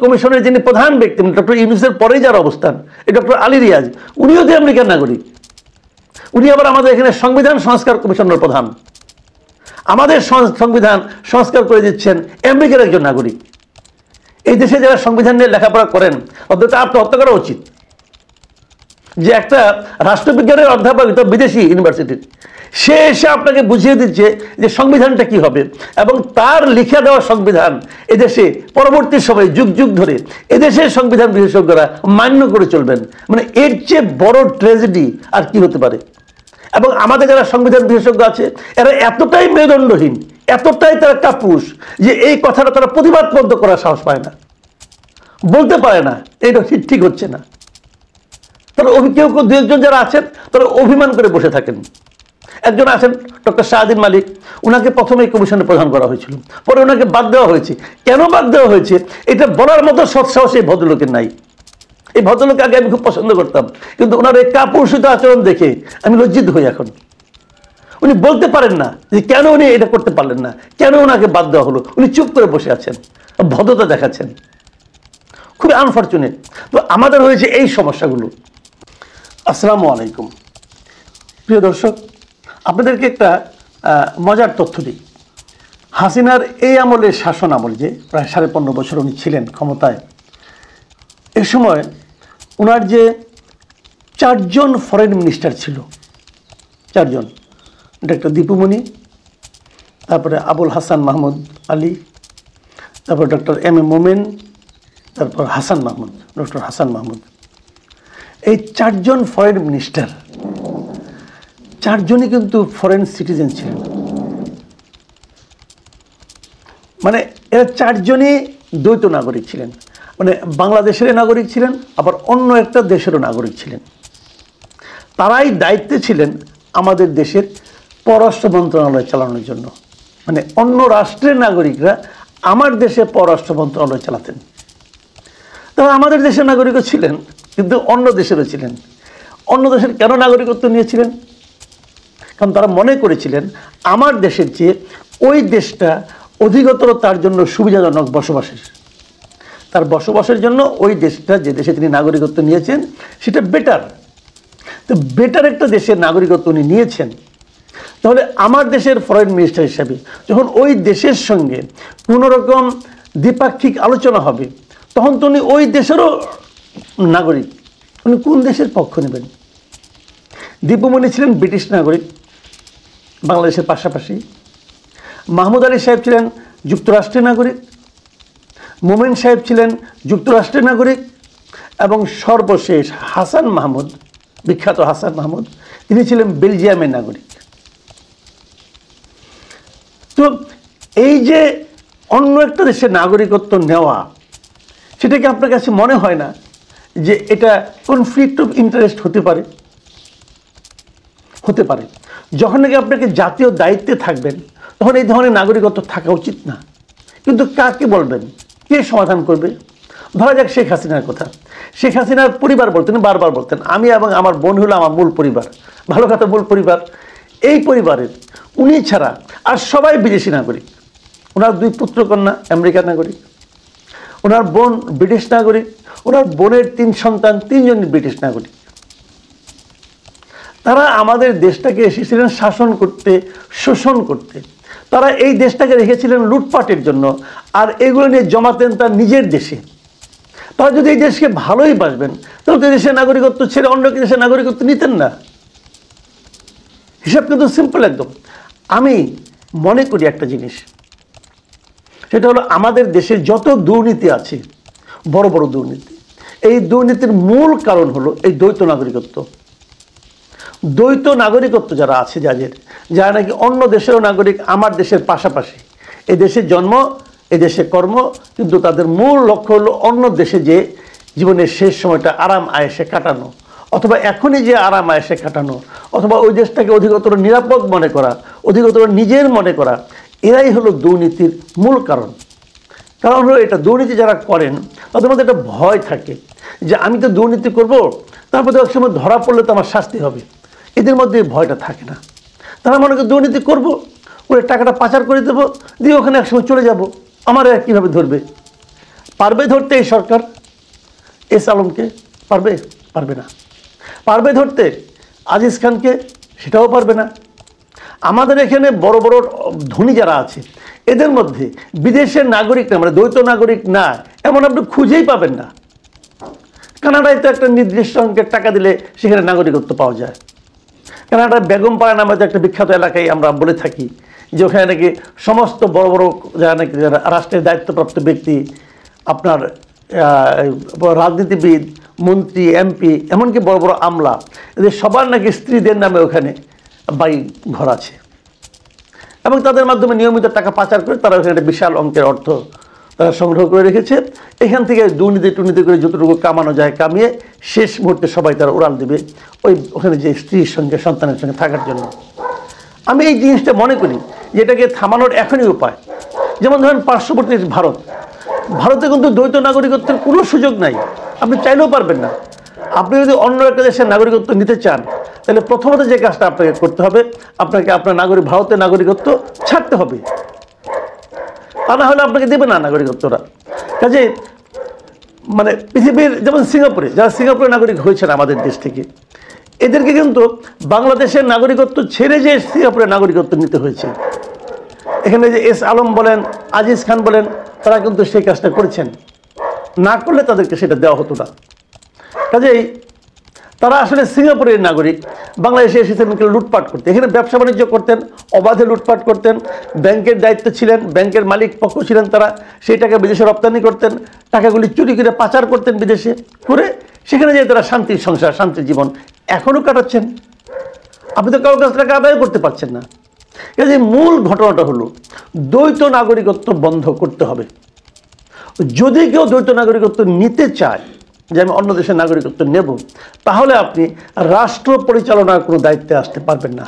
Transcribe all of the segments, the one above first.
কমিশনের যিনি প্রধান ব্যক্তি ডক্টর ইউনূসের পরেই যার অবস্থান, এই ডক্টর আলী রিয়াজ, উনিও তো আমেরিকার নাগরিক। উনি আবার আমাদের এখানে সংবিধান সংস্কার কমিশনের প্রধান। আমাদের সংবিধান সংস্কার করে দিচ্ছেন আমেরিকার একজন নাগরিক। এই দেশে যারা সংবিধান নিয়ে লেখাপড়া করেন ওদের তো আত্মহত্যা করা উচিত। যে একটা রাষ্ট্রবিজ্ঞানের অধ্যাপক বিদেশি ইউনিভার্সিটির, সে এসে আপনাকে বুঝিয়ে দিচ্ছে যে সংবিধানটা কি হবে, এবং তার লিখে দেওয়া সংবিধান এদেশে পরবর্তী সময়ে যুগ যুগ ধরে এদেশের সংবিধান বিশেষজ্ঞরা মান্য করে চলবেন। মানে এর চেয়ে বড় ট্র্যাজেডি আর কি হতে পারে। এবং আমাদের যারা সংবিধান বিশেষজ্ঞ আছে এরা এতটাই মেরুদণ্ডহীন, এতটাই তারা কাপুরুষ যে এই কথাটা তারা প্রতিবাদ বন্ধ করার সাহস পায় না, বলতে পারে না এটা ঠিক হচ্ছে না। তারা কেউ কেউ দু একজন যারা আছেন তারা অভিমান করে বসে থাকেন। একজন আছেন ডক্টর শাহদিন মালিক, ওনাকে প্রথমে এই কমিশনের প্রধান করা হয়েছিল, পরে ওনাকে বাদ দেওয়া হয়েছে। কেন বাদ দেওয়া হয়েছে এটা বলার মতো সৎসাহস এই ভদ্রলোকের নাই। এই ভদ্রলোক আগে আমি খুব পছন্দ করতাম, কিন্তু ওনার এই কাপুরুষিত আচরণ দেখে আমি লজ্জিত হই এখন। উনি বলতে পারেন না যে কেন উনি এটা করতে পারলেন না, কেন ওনাকে বাদ দেওয়া হলো। উনি চুপ করে বসে আছেন, ভদ্রতা দেখাচ্ছেন, খুবই আনফর্চুনেট। তো আমাদের হয়েছে এই সমস্যাগুলো। আসসালামু আলাইকুম প্রিয় দর্শক, আপনাদেরকে একটা মজার তথ্য দিই। হাসিনার এই আমলের শাসন আমল, যে প্রায় ৫.৫ বছর উনি ছিলেন ক্ষমতায়, এ সময় ওনার যে ৪ জন ফরেন মিনিস্টার ছিল, ৪ জন, ডক্টর দীপুমণি, তারপরে আবুল হাসান মাহমুদ আলী, তারপর ডক্টর এম এ মোমেন, তারপর হাসান মাহমুদ, ডক্টর হাসান মাহমুদ, এই ৪ জন ফরেন মিনিস্টার ৪ জনই কিন্তু ফরেন সিটিজেন ছিলেন। মানে এরা ৪ জনই দ্বৈত নাগরিক ছিলেন, মানে বাংলাদেশের নাগরিক ছিলেন, আবার অন্য একটা দেশেরও নাগরিক ছিলেন। তারাই দায়িত্বে ছিলেন আমাদের দেশের পররাষ্ট্র মন্ত্রণালয় চালানোর জন্য। মানে অন্য রাষ্ট্রের নাগরিকরা আমার দেশে পররাষ্ট্র মন্ত্রণালয় চালাতেন। তারা আমাদের দেশের নাগরিকও ছিলেন, কিন্তু অন্য দেশেরও ছিলেন। অন্য দেশের কেন নাগরিকত্ব নিয়েছিলেন? কারণ তারা মনে করেছিলেন আমার দেশের চেয়ে ওই দেশটা অধিকতর তার জন্য সুবিধাজনক বসবাসের। তার বসবাসের জন্য ওই দেশটা, যে দেশে তিনি নাগরিকত্ব নিয়েছেন, সেটা বেটার। তো বেটার একটা দেশের নাগরিকত্ব উনি নিয়েছেন, তাহলে আমার দেশের ফরেন মিনিস্টার হিসাবে যখন ওই দেশের সঙ্গে কোনো রকম দ্বিপাক্ষিক আলোচনা হবে, তখন তো উনি ওই দেশেরও নাগরিক। উনি কোন দেশের পক্ষ নেবেন? দীপুমণি ছিলেন ব্রিটিশ নাগরিক বাংলাদেশের পাশাপাশি, মাহমুদ আলী সাহেব ছিলেন যুক্তরাষ্ট্রের নাগরিক, মোমেন সাহেব ছিলেন যুক্তরাষ্ট্রের নাগরিক, এবং সর্বশেষ হাসান মাহমুদ, বিখ্যাত হাসান মাহমুদ, তিনি ছিলেন বেলজিয়ামের নাগরিক। তো এই যে অন্য একটা দেশের নাগরিকত্ব নেওয়া, সেটা কি আপনার কাছে মনে হয় না যে এটা কনফ্লিক্ট অফ ইন্টারেস্ট হতে পারে? হতে পারে। যখন নাকি আপনাকে জাতীয় দায়িত্বে থাকবেন, তখন এই ধরনের নাগরিকত্ব থাকা উচিত না। কিন্তু কাকে বলবেন? কে সমাধান করবে? ধরা যাক শেখ হাসিনার কথা। শেখ হাসিনার পরিবার বলতেন, বারবার বলতেন, আমি এবং আমার বোন হলো আমার মূল পরিবার। ভালো কথা, মূল পরিবার। এই পরিবারের উনি ছাড়া আর সবাই বিদেশি নাগরিক। ওনার 2 পুত্রকন্যা আমেরিকার নাগরিক, ওনার বোন ব্রিটিশ নাগরিক, ওনার বোনের 3 সন্তান, 3 জনই ব্রিটিশ নাগরিক। তারা আমাদের দেশটাকে এসেছিলেন শাসন করতে, শোষণ করতে। তারা এই দেশটাকে রেখেছিলেন লুটপাটের জন্য, আর এগুলো নিয়ে জমাতেন তার নিজের দেশে। তারা যদি এই দেশকে ভালোই বাসবেন, তাহলে তো দেশের নাগরিকত্ব ছেড়ে অন্য কি দেশের নাগরিকত্ব নিতেন না। হিসাব কিন্তু সিম্পল একদম। আমি মনে করি একটা জিনিস, সেটা হলো আমাদের দেশের যত দুর্নীতি আছে, বড় বড় দুর্নীতি, এই দুর্নীতির মূল কারণ হলো এই দ্বৈত নাগরিকত্ব। দ্বৈত নাগরিকত্ব যারা আছে, যারা নাকি অন্য দেশেরও নাগরিক, আমার দেশের পাশাপাশি, এই দেশে জন্ম, এই দেশে কর্ম, কিন্তু তাদের মূল লক্ষ্য হলো অন্য দেশে যে জীবনের শেষ সময়টা আরাম আয়েশে কাটানো, অথবা এখনই যে আরাম আয়েশে কাটানো, অথবা ওই দেশটাকে অধিকতর নিরাপদ মনে করা, অধিকতর নিজের মনে করা, এরাই হলো দুর্নীতির মূল কারণ। কারণ হলো এটা, দুর্নীতি যারা করেন তাদের মধ্যে একটা ভয় থাকে যে আমি তো দুর্নীতি করব, তারপর তো একসময় ধরা পড়লে তো আমার শাস্তি হবে। এদের মধ্যে ভয়টা থাকে না। তারা মনে করে দুর্নীতি করবো, করে টাকাটা পাচার করে দেবো, দিয়ে ওখানে একসময় চলে যাব, আমার কীভাবে ধরবে? পারবে ধরতে এই সরকার এস আলমকে? পারবে না। পারবে ধরতে আজিজ খানকে? সেটাও পারবে না। আমাদের এখানে বড় বড় ধনী যারা আছে এদের মধ্যে বিদেশের নাগরিক না, মানে দ্বৈত নাগরিক না, এমন আপনি খুঁজেই পাবেন না। কানাডায় তো একটা নির্দিষ্ট অঙ্কের টাকা দিলে সেখানে নাগরিকত্ব পাওয়া যায়। কানাডার বেগমপাড়া নামে একটা বিখ্যাত এলাকায় আমরা বলে থাকি যে ওখানে নাকি সমস্ত বড় বড় যারা নাকি যারা রাষ্ট্রের দায়িত্বপ্রাপ্ত ব্যক্তি, আপনার রাজনীতিবিদ, মন্ত্রী, এমপি, এমনকি বড় বড় আমলা, এদের সবার নাকি স্ত্রীদের নামে ওখানে বাড়ি ঘর আছে এবং তাদের মাধ্যমে নিয়মিত টাকা পাচার করে তারা ওখানে একটা বিশাল অঙ্কের অর্থ তারা সংগ্রহ করে রেখেছে। এখান থেকে দুর্নীতি করে যতটুকু কামানো যায় কামিয়ে শেষ মুহূর্তে সবাই তারা উড়াল দেবে ওখানে যে স্ত্রীর সঙ্গে সন্তানের সঙ্গে থাকার জন্য। আমি এই জিনিসটা মনে করি যে এটাকে থামানোর এখনই উপায়। যেমন ধরেন পার্শ্ববর্তী ভারতে কিন্তু দ্বৈত নাগরিকত্বের কোনো সুযোগ নাই, আপনি চাইলেও পারবেন না। আপনি যদি অন্য একটা দেশের নাগরিকত্ব নিতে চান তাহলে প্রথমত যে কাজটা আপনাকে করতে হবে, আপনাকে আপনার ভারতের নাগরিকত্ব ছাড়তে হবে, তা না হলে আপনাকে দেবে না নাগরিকত্বটা। কাজে মানে পৃথিবীর যেমন সিঙ্গাপুরে, যারা সিঙ্গাপুরের নাগরিক হয়েছেন আমাদের দেশ থেকে, এদেরকে কিন্তু বাংলাদেশের নাগরিকত্ব ছেড়ে যে সিঙ্গাপুরের নাগরিকত্ব নিতে হয়েছে। এখানে যে এস আলম বলেন, আজিজ খান বলেন, তারা কিন্তু সেই কাজটা করেছেন, না করলে তাদেরকে সেটা দেওয়া হতো না। কাজেই তারা আসলে সিঙ্গাপুরের নাগরিক, বাংলাদেশে এসেছেন লুটপাট করতে, এখানে ব্যবসা বাণিজ্য করতেন, অবাধে লুটপাট করতেন, ব্যাংকের দায়িত্ব ছিলেন, ব্যাংকের মালিক পক্ষ ছিলেন তারা, সেই টাকা বিদেশে রপ্তানি করতেন, টাকাগুলি চুরি করে পাচার করতেন বিদেশে করে, সেখানে যেয়ে তারা শান্তির সংসার, শান্তির জীবন এখনও কাটাচ্ছেন। আপনি তো কারোর কাছ থেকে আদায় করতে পারছেন না। কাজে মূল ঘটনাটা হলো দ্বৈত নাগরিকত্ব বন্ধ করতে হবে। যদি কেউ দ্বৈত নাগরিকত্ব নিতে চায় যে আমি অন্য দেশের নাগরিকত্ব নেব, তাহলে আপনি রাষ্ট্র পরিচালনার কোনো দায়িত্বে আসতে পারবেন না,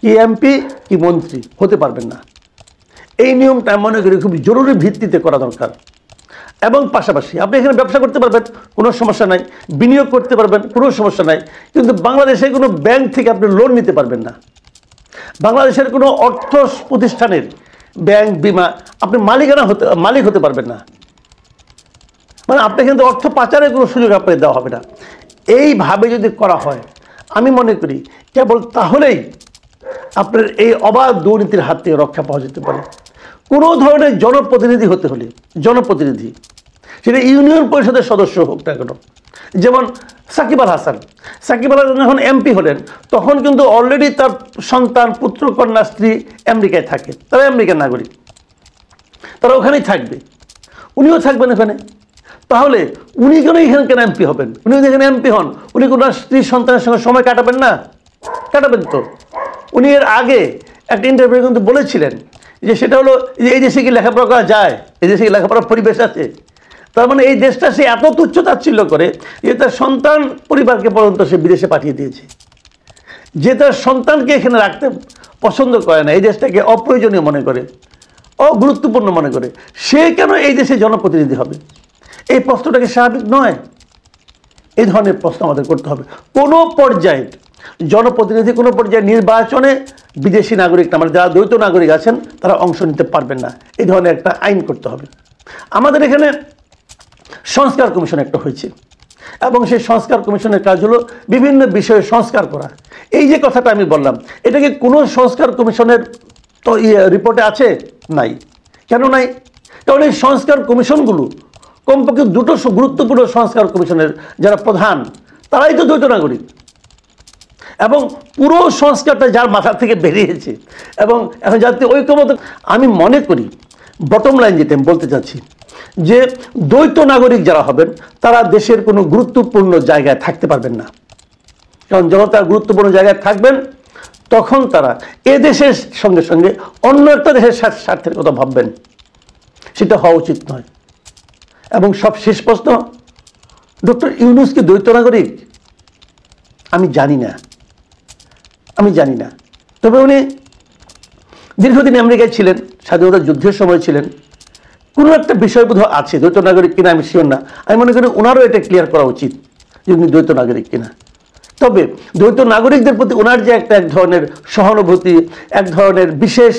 কি এমপি কি মন্ত্রী হতে পারবেন না। এই নিয়মটা মনে করি খুব জরুরি ভিত্তিতে করা দরকার। এবং পাশাপাশি আপনি এখানে ব্যবসা করতে পারবেন, কোনো সমস্যা নাই, বিনিয়োগ করতে পারবেন, কোনো সমস্যা নাই, কিন্তু বাংলাদেশে কোনো ব্যাংক থেকে আপনি লোন নিতে পারবেন না। বাংলাদেশের কোনো অর্থ প্রতিষ্ঠানের ব্যাংক, বিমা আপনি মালিক হতে পারবেন না। মানে আপনি কিন্তু অর্থ পাচারের কোনো সুযোগ আপনাকে দেওয়া হবে না। এইভাবে যদি করা হয়, আমি মনে করি কেবল তাহলেই আপনার এই অবাধ দুর্নীতির হাত থেকে রক্ষা পাওয়া যেতে পারে। কোনো ধরনের জনপ্রতিনিধি হতে হলে, জনপ্রতিনিধি সেটা ইউনিয়ন পরিষদের সদস্য হোক না কেন, যেমন সাকিব আল হাসান যখন এমপি হলেন তখন কিন্তু অলরেডি তার সন্তান, পুত্র, কন্যা, স্ত্রী আমেরিকায় থাকে, তারা আমেরিকার নাগরিক, তারা ওখানেই থাকবে, উনিও থাকবেন ওখানে। তাহলে উনি কেন এমপি হবেন? উনি যদি এখানে এমপি হন, উনি কোনো স্ত্রী সন্তানের সঙ্গে সময় কাটাবেন না? কাটাবেন তো। উনি এর আগে একটা ইন্টারভিউ কিন্তু বলেছিলেন যে সেটা হলো যে এই দেশে কি লেখাপড়া করা যায়, এই দেশে কি লেখাপড়ার পরিবেশ আছে। তার মানে এই দেশটা সে এত তুচ্ছ তাচ্ছিল্য করে যে তার সন্তান পরিবারকে পর্যন্ত সে বিদেশে পাঠিয়ে দিয়েছে, যে তার সন্তানকে এখানে রাখতে পছন্দ করে না, এই দেশটাকে অপ্রয়োজনীয় মনে করে, অগুরুত্বপূর্ণ মনে করে, সে কেন এই দেশে জনপ্রতিনিধি হবে? এই প্রশ্নটাকে স্বাভাবিক নয়। এই ধরনের প্রশ্ন আমাদের করতে হবে। কোনো পর্যায়ে জনপ্রতিনিধি, কোনো পর্যায়ে নির্বাচনে বিদেশি নাগরিক না, মানে যারা দ্বৈত নাগরিক আছেন তারা অংশ নিতে পারবেন না, এই ধরনের একটা আইন করতে হবে। আমাদের এখানে সংস্কার কমিশন একটা হয়েছে এবং সেই সংস্কার কমিশনের কাজ হলো বিভিন্ন বিষয়ে সংস্কার করা। এই যে কথাটা আমি বললাম, এটাকে কোনো সংস্কার কমিশনের তো রিপোর্টে আছে? নাই। কেন নাই? কারণ এই সংস্কার কমিশনগুলো কমপক্ষে দুটো গুরুত্বপূর্ণ সংস্কার কমিশনের যারা প্রধান তারাই তো দ্বৈত নাগরিক, এবং পুরো সংস্কারটা যার মাথা থেকে বেরিয়েছে এবং এখন জাতীয় ঐক্যমত। আমি মনে করি বটম লাইন যেটা আমি বলতে চাচ্ছি যে দ্বৈত নাগরিক যারা হবেন তারা দেশের কোনো গুরুত্বপূর্ণ জায়গায় থাকতে পারবেন না। কারণ যখন তারা গুরুত্বপূর্ণ জায়গায় থাকবেন তখন তারা এ দেশের সঙ্গে সঙ্গে অন্য একটা দেশের স্বার্থের কথা ভাববেন, সেটা হওয়া উচিত নয়। এবং সব শেষ প্রশ্ন, ডক্টর ইউনূস কি দ্বৈত নাগরিক? আমি জানি না। তবে উনি দীর্ঘদিন আমেরিকায় ছিলেন, স্বাধীনতা যুদ্ধের সময় ছিলেন, কোনো একটা বিষয় বোধ আছে, দ্বৈত নাগরিক কিনা আমি শিওর না। আমি মনে করি ওনারও এটা ক্লিয়ার করা উচিত যে উনি দ্বৈত নাগরিক কিনা। তবে দ্বৈত নাগরিকদের প্রতি ওনার যে এক ধরনের সহানুভূতি, এক ধরনের বিশেষ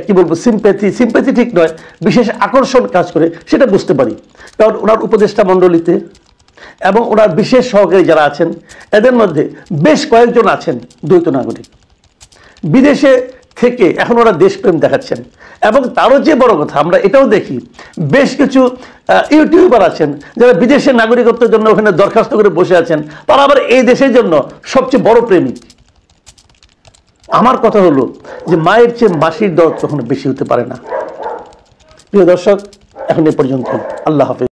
কি বলবো সিম্প্যাথি ঠিক নয়, বিশেষ আকর্ষণ কাজ করে, সেটা বুঝতে পারি। কারণ ওনার উপদেষ্টা মণ্ডলীতে এবং ওনার বিশেষ সহকারী যারা আছেন এদের মধ্যে বেশ কয়েকজন আছেন দ্বৈত নাগরিক, বিদেশে থেকে এখন ওরা দেশপ্রেম দেখাচ্ছেন। এবং তারও যে বড় কথা, আমরা এটাও দেখি বেশ কিছু ইউটিউবার আছেন যারা বিদেশের নাগরিকত্বের জন্য ওখানে দরখাস্ত করে বসে আছেন, তারা আবার এই দেশের জন্য সবচেয়ে বড় প্রেমিক। আমার কথা হলো যে মায়ের চেয়ে মাসির দরদ কখনো বেশি হতে পারে না। প্রিয় দর্শক, এখন এ পর্যন্ত। আল্লাহ হাফেজ।